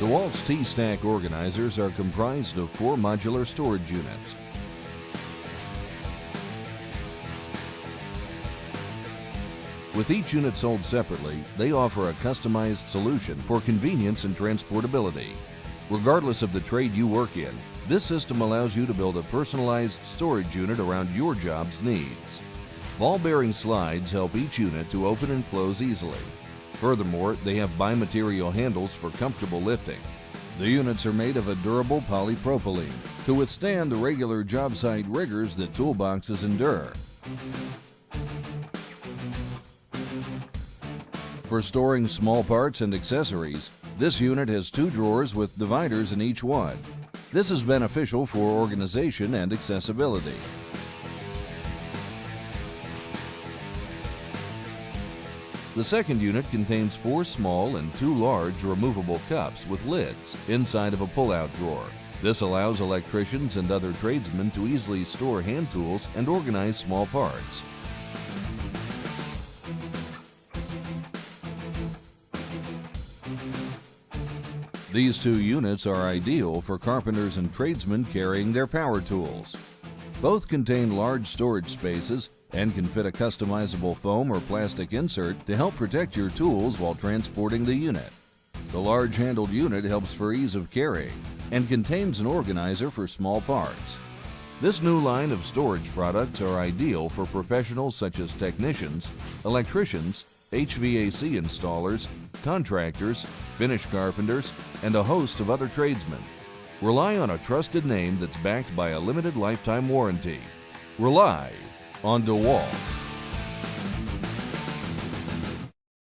DEWALT's T-Stack organizers are comprised of 4 modular storage units. With each unit sold separately, they offer a customized solution for convenience and transportability. Regardless of the trade you work in, this system allows you to build a personalized storage unit around your job's needs. Ball-bearing slides help each unit to open and close easily. Furthermore, they have bimaterial handles for comfortable lifting. The units are made of a durable polypropylene to withstand the regular job site rigors that toolboxes endure. For storing small parts and accessories, this unit has 2 drawers with dividers in each one. This is beneficial for organization and accessibility. The second unit contains 4 small and 2 large removable cups with lids inside of a pull-out drawer. This allows electricians and other tradesmen to easily store hand tools and organize small parts. These 2 units are ideal for carpenters and tradesmen carrying their power tools. Both contain large storage spaces and can fit a customizable foam or plastic insert to help protect your tools while transporting the unit. The large handled unit helps for ease of carrying and contains an organizer for small parts. This new line of storage products are ideal for professionals such as technicians, electricians, HVAC installers, contractors, finish carpenters, and a host of other tradesmen. Rely on a trusted name that's backed by a limited lifetime warranty. Rely on DEWALT.